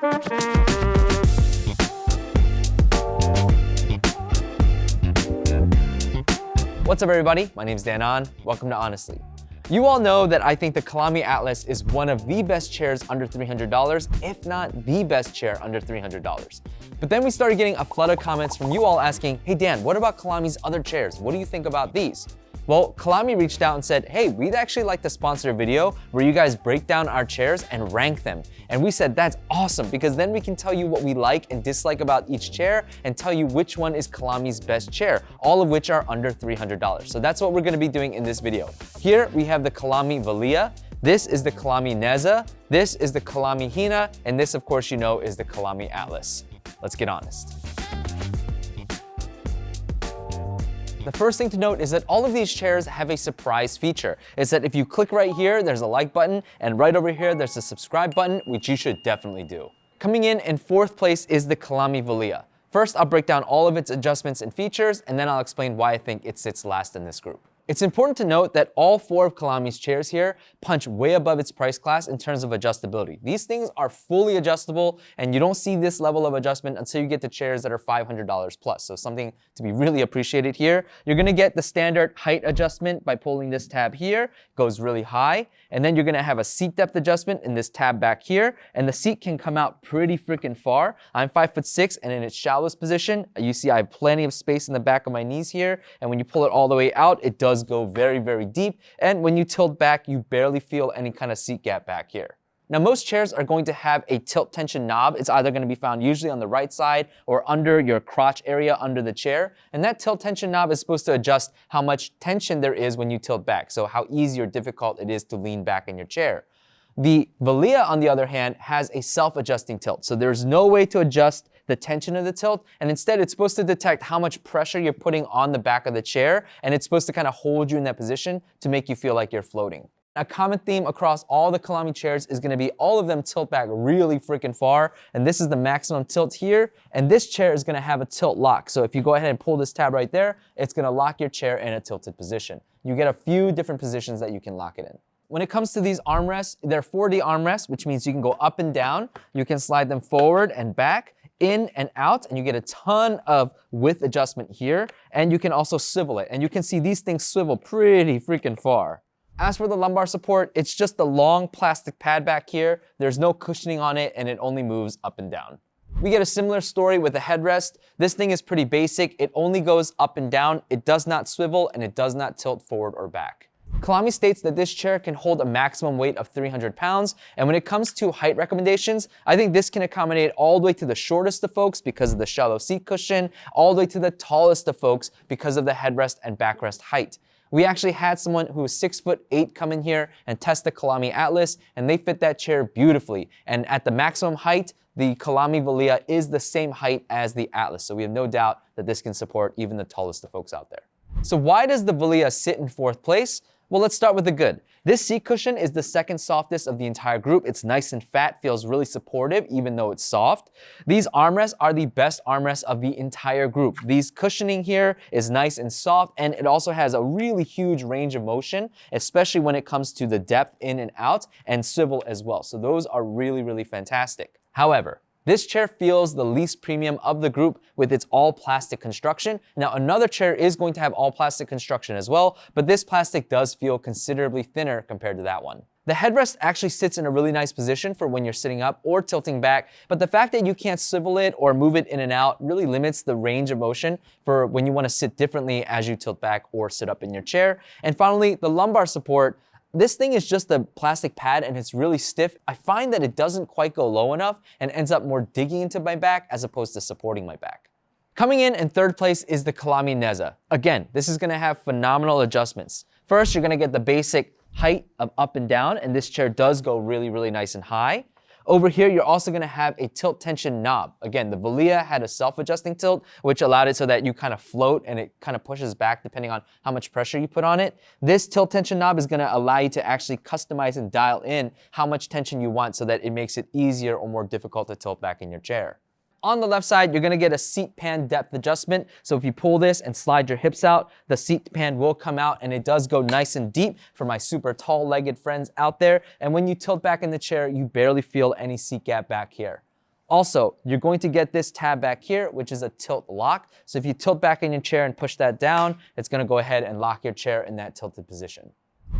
What's up everybody, my name is Dan. Welcome to Ahnestly. You all know that I think the Colamy Atlas is one of the best chairs under $300, if not the best chair under $300. But then we started getting a flood of comments from you all asking, hey Dan, what about Colamy's other chairs? What do you think about these? Well, Colamy reached out and said, hey, we'd actually like to sponsor a video where you guys break down our chairs and rank them. And we said, that's awesome, because then we can tell you what we like and dislike about each chair and tell you which one is Colamy's best chair, all of which are under $300. So that's what we're gonna be doing in this video. Here we have the Colamy Velia, this is the Colamy Neza, this is the Colamy Hina, and this, of course, you know, is the Colamy Atlas. Let's get honest. The first thing to note is that all of these chairs have a surprise feature. It's that if you click right here, there's a like button, and right over here, there's a subscribe button, which you should definitely do. Coming in fourth place is the Colamy Velia. First, I'll break down all of its adjustments and features, and then I'll explain why I think it sits last in this group. It's important to note that all four of Colamy's chairs here punch way above its price class in terms of adjustability. These things are fully adjustable, and you don't see this level of adjustment until you get to chairs that are $500 plus. So something to be really appreciated here. You're gonna get the standard height adjustment by pulling this tab here, goes really high, and then you're gonna have a seat depth adjustment in this tab back here, and the seat can come out pretty freaking far. I'm 5'6", and in its shallowest position, you see I have plenty of space in the back of my knees here, and when you pull it all the way out, it does go very, very deep, and when you tilt back, you barely feel any kind of seat gap back here. Now, most chairs are going to have a tilt tension knob. It's either going to be found usually on the right side or under your crotch area under the chair, and that tilt tension knob is supposed to adjust how much tension there is when you tilt back, so how easy or difficult it is to lean back in your chair. The Velia, on the other hand, has a self-adjusting tilt, so there's no way to adjust the tension of the tilt, and instead it's supposed to detect how much pressure you're putting on the back of the chair, and it's supposed to kind of hold you in that position to make you feel like you're floating. A common theme across all the Colamy chairs is going to be all of them tilt back really freaking far, and this is the maximum tilt here, and this chair is going to have a tilt lock. So if you go ahead and pull this tab right there, it's going to lock your chair in a tilted position. You get a few different positions that you can lock it in. When it comes to these armrests, they're 4D armrests, which means you can go up and down, you can slide them forward and back, in and out, and you get a ton of width adjustment here, and you can also swivel it, and you can see these things swivel pretty freaking far. As for the lumbar support, it's just the long plastic pad back here. There's no cushioning on it, and it only moves up and down. We get a similar story with the headrest. This thing is pretty basic. It only goes up and down. It does not swivel, and it does not tilt forward or back. Colamy states that this chair can hold a maximum weight of 300 pounds, and when it comes to height recommendations, I think this can accommodate all the way to the shortest of folks because of the shallow seat cushion, all the way to the tallest of folks because of the headrest and backrest height. We actually had someone who was 6'8" come in here and test the Colamy Atlas, and they fit that chair beautifully. And at the maximum height, the Colamy Velia is the same height as the Atlas, so we have no doubt that this can support even the tallest of folks out there. So why does the Velia sit in fourth place? Well, let's start with the good. This seat cushion is the second softest of the entire group. It's nice and fat, feels really supportive even though it's soft. These armrests are the best armrests of the entire group. These cushioning here is nice and soft, and it also has a really huge range of motion, especially when it comes to the depth in and out and swivel as well. So those are really, really fantastic. However, this chair feels the least premium of the group with its all plastic construction. Now, another chair is going to have all plastic construction as well, but this plastic does feel considerably thinner compared to that one. The headrest actually sits in a really nice position for when you're sitting up or tilting back, but the fact that you can't swivel it or move it in and out really limits the range of motion for when you want to sit differently as you tilt back or sit up in your chair. And finally, the lumbar support. This thing is just a plastic pad and it's really stiff. I find that it doesn't quite go low enough and ends up more digging into my back as opposed to supporting my back. Coming in third place is the Colamy Neza. Again, this is gonna have phenomenal adjustments. First, you're gonna get the basic height of up and down, and this chair does go really, really nice and high. Over here, you're also gonna have a tilt tension knob. Again, the Velia had a self-adjusting tilt, which allowed it so that you kind of float and it kind of pushes back depending on how much pressure you put on it. This tilt tension knob is gonna allow you to actually customize and dial in how much tension you want so that it makes it easier or more difficult to tilt back in your chair. On the left side, you're gonna get a seat pan depth adjustment. So if you pull this and slide your hips out, the seat pan will come out and it does go nice and deep for my super tall-legged friends out there. And when you tilt back in the chair, you barely feel any seat gap back here. Also, you're going to get this tab back here, which is a tilt lock. So if you tilt back in your chair and push that down, it's gonna go ahead and lock your chair in that tilted position.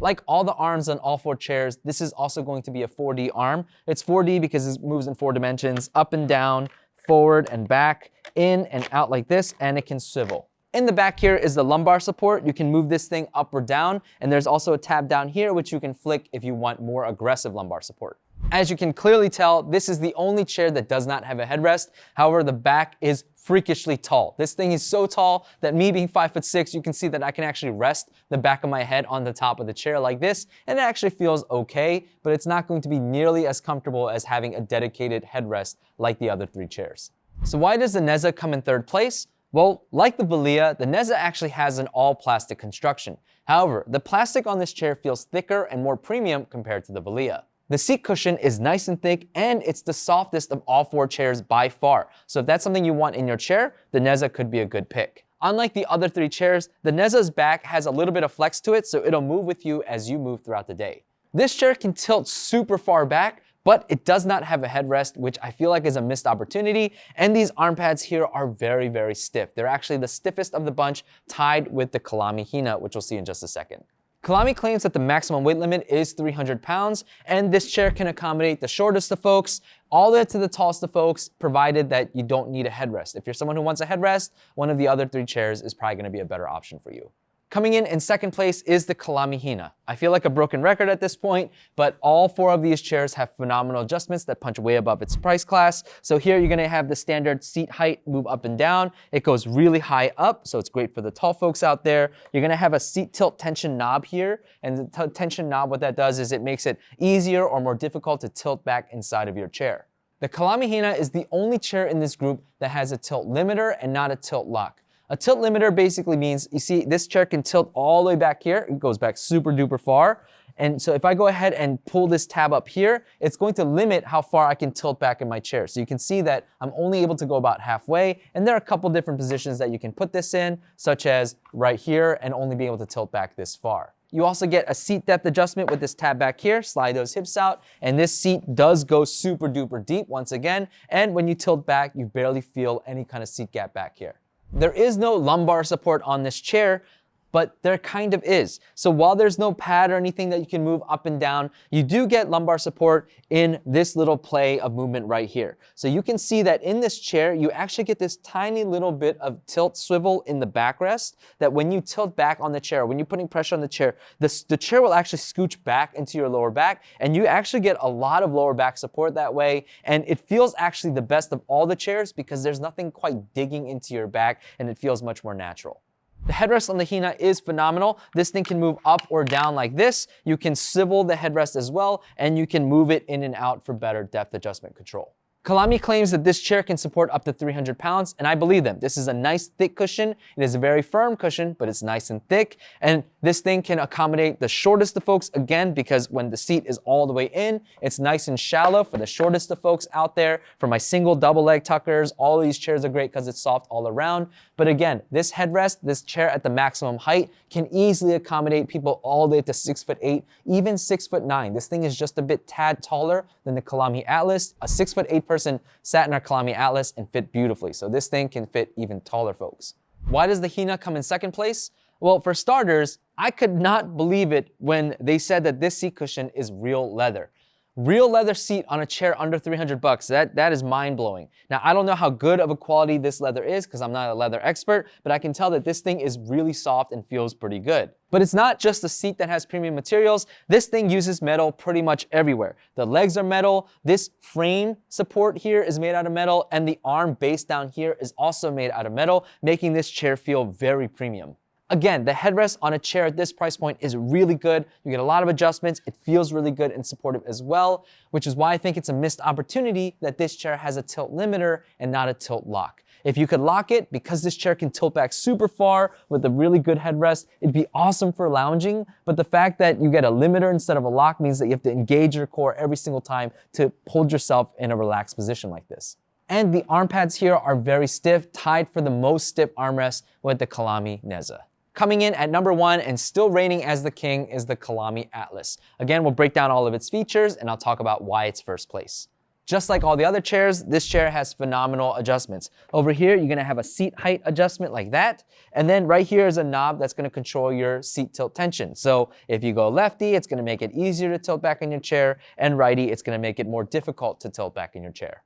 Like all the arms on all 4 chairs, this is also going to be a 4D arm. It's 4D because it moves in 4 dimensions, up and down, forward and back, in and out like this, and it can swivel. In the back here is the lumbar support. You can move this thing up or down, and there's also a tab down here which you can flick if you want more aggressive lumbar support. As you can clearly tell, this is the only chair that does not have a headrest. However, the back is freakishly tall. This thing is so tall that me being 5'6", you can see that I can actually rest the back of my head on the top of the chair like this, and it actually feels okay, but it's not going to be nearly as comfortable as having a dedicated headrest like the other 3 chairs. So why does the Neza come in 3rd place? Well, like the Velia, the Neza actually has an all-plastic construction. However, the plastic on this chair feels thicker and more premium compared to the Velia. The seat cushion is nice and thick, and it's the softest of all 4 chairs by far. So if that's something you want in your chair, the Neza could be a good pick. Unlike the other 3 chairs, the Neza's back has a little bit of flex to it, so it'll move with you as you move throughout the day. This chair can tilt super far back, but it does not have a headrest, which I feel like is a missed opportunity. And these arm pads here are very, very stiff. They're actually the stiffest of the bunch, tied with the Colamy Hina, which we'll see in just a second. Colamy claims that the maximum weight limit is 300 pounds, and this chair can accommodate the shortest of folks, all the way to the tallest of folks, provided that you don't need a headrest. If you're someone who wants a headrest, one of the other 3 chairs is probably gonna be a better option for you. Coming in 2nd place is the Colamy Hina. I feel like a broken record at this point, but all 4 of these chairs have phenomenal adjustments that punch way above its price class. So here you're gonna have the standard seat height move up and down. It goes really high up, so it's great for the tall folks out there. You're gonna have a seat tilt tension knob here, and the tension knob, what that does is it makes it easier or more difficult to tilt back inside of your chair. The Colamy Hina is the only chair in this group that has a tilt limiter and not a tilt lock. A tilt limiter basically means, you see, this chair can tilt all the way back here. It goes back super duper far. And so if I go ahead and pull this tab up here, it's going to limit how far I can tilt back in my chair. So you can see that I'm only able to go about halfway. And there are a couple different positions that you can put this in, such as right here, and only being able to tilt back this far. You also get a seat depth adjustment with this tab back here, slide those hips out, and this seat does go super duper deep once again. And when you tilt back, you barely feel any kind of seat gap back here. There is no lumbar support on this chair, but there kind of is. So while there's no pad or anything that you can move up and down, you do get lumbar support in this little play of movement right here. So you can see that in this chair, you actually get this tiny little bit of tilt swivel in the backrest, that when you tilt back on the chair, when you're putting pressure on the chair, the chair will actually scooch back into your lower back, and you actually get a lot of lower back support that way. And it feels actually the best of all the chairs because there's nothing quite digging into your back, and it feels much more natural. The headrest on the Hina is phenomenal. This thing can move up or down like this. You can swivel the headrest as well, and you can move it in and out for better depth adjustment control. Colamy claims that this chair can support up to 300 pounds, and I believe them. This is a nice thick cushion. It is a very firm cushion, but it's nice and thick. And this thing can accommodate the shortest of folks, again, because when the seat is all the way in, it's nice and shallow for the shortest of folks out there. For my single, double leg tuckers, all of these chairs are great because it's soft all around. But again, this headrest, this chair at the maximum height, can easily accommodate people all the way to 6'8", even 6'9". This thing is just a bit tad taller than the Colamy Atlas. A 6'8" person sat in our Colamy Atlas and fit beautifully. So this thing can fit even taller folks. Why does the Hina come in 2nd place? Well, for starters, I could not believe it when they said that this seat cushion is real leather. Real leather seat on a chair under 300 bucks, that is mind-blowing. Now, I don't know how good of a quality this leather is because I'm not a leather expert, but I can tell that this thing is really soft and feels pretty good. But it's not just the seat that has premium materials. This thing uses metal pretty much everywhere. The legs are metal, this frame support here is made out of metal, and the arm base down here is also made out of metal, making this chair feel very premium. Again, the headrest on a chair at this price point is really good. You get a lot of adjustments. It feels really good and supportive as well, which is why I think it's a missed opportunity that this chair has a tilt limiter and not a tilt lock. If you could lock it, because this chair can tilt back super far with a really good headrest, it'd be awesome for lounging. But the fact that you get a limiter instead of a lock means that you have to engage your core every single time to hold yourself in a relaxed position like this. And the arm pads here are very stiff, tied for the most stiff armrest with the Colamy Neza. Coming in at number 1 and still reigning as the king is the Colamy Atlas. Again, we'll break down all of its features and I'll talk about why it's first place. Just like all the other chairs, this chair has phenomenal adjustments. Over here, you're gonna have a seat height adjustment like that. And then right here is a knob that's gonna control your seat tilt tension. So if you go lefty, it's gonna make it easier to tilt back in your chair, and righty, it's gonna make it more difficult to tilt back in your chair.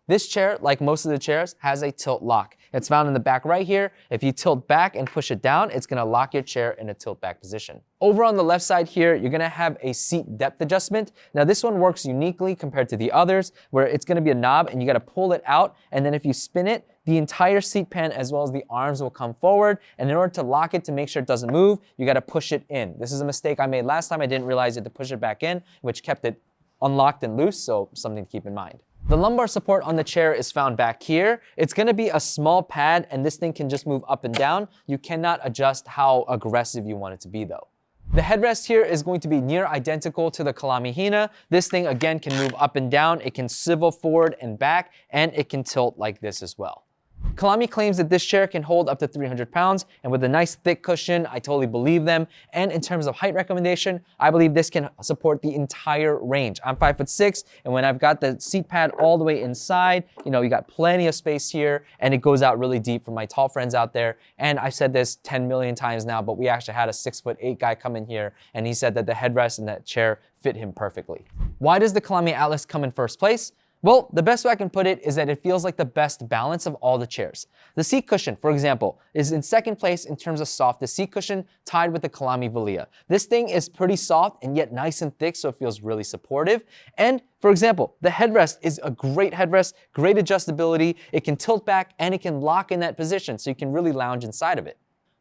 This chair, like most of the chairs, has a tilt lock. It's found in the back right here. If you tilt back and push it down, it's gonna lock your chair in a tilt back position. Over on the left side here, you're gonna have a seat depth adjustment. Now this one works uniquely compared to the others, where it's gonna be a knob and you gotta pull it out, and then if you spin it, the entire seat pan as well as the arms will come forward, and in order to lock it to make sure it doesn't move, you gotta push it in. This is a mistake I made last time. I didn't realize you had to push it back in, which kept it unlocked and loose, so something to keep in mind. The lumbar support on the chair is found back here. It's gonna be a small pad, and this thing can just move up and down. You cannot adjust how aggressive you want it to be though. The headrest here is going to be near identical to the Colamy Hina. This thing again can move up and down, it can swivel forward and back, and it can tilt like this as well. Colamy claims that this chair can hold up to 300 pounds, and with a nice thick cushion, I totally believe them. And in terms of height recommendation, I believe this can support the entire range. I'm 5'6", and when I've got the seat pad all the way inside, you know, you got plenty of space here, and it goes out really deep for my tall friends out there. And I've said this 10 million times now, but we actually had a 6'8" guy come in here, and he said that the headrest in that chair fit him perfectly. Why does the Colamy Atlas come in first place? Well, the best way I can put it is that it feels like the best balance of all the chairs. The seat cushion, for example, is in second place in terms of softest seat cushion, tied with the Colamy Velia. This thing is pretty soft and yet nice and thick, so it feels really supportive. And for example, the headrest is a great headrest, great adjustability. It can tilt back and it can lock in that position, so you can really lounge inside of it.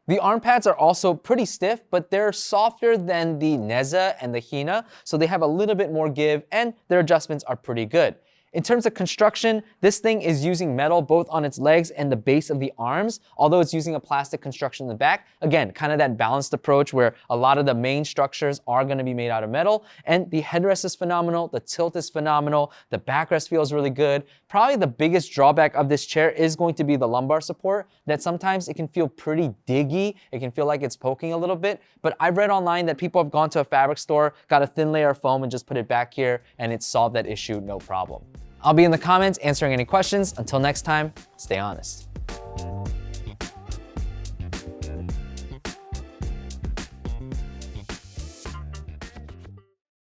The arm pads are also pretty stiff, but they're softer than the Neza and the Hina, so they have a little bit more give, and their adjustments are pretty good. In terms of construction, this thing is using metal both on its legs and the base of the arms, although it's using a plastic construction in the back. Again, kind of that balanced approach where a lot of the main structures are going to be made out of metal, and the headrest is phenomenal, the tilt is phenomenal, the backrest feels really good. Probably the biggest drawback of this chair is going to be the lumbar support, that sometimes it can feel pretty diggy, it can feel like it's poking a little bit, but I've read online that people have gone to a fabric store, got a thin layer of foam and just put it back here, and it solved that issue no problem. I'll be in the comments answering any questions. Until next time, stay honest.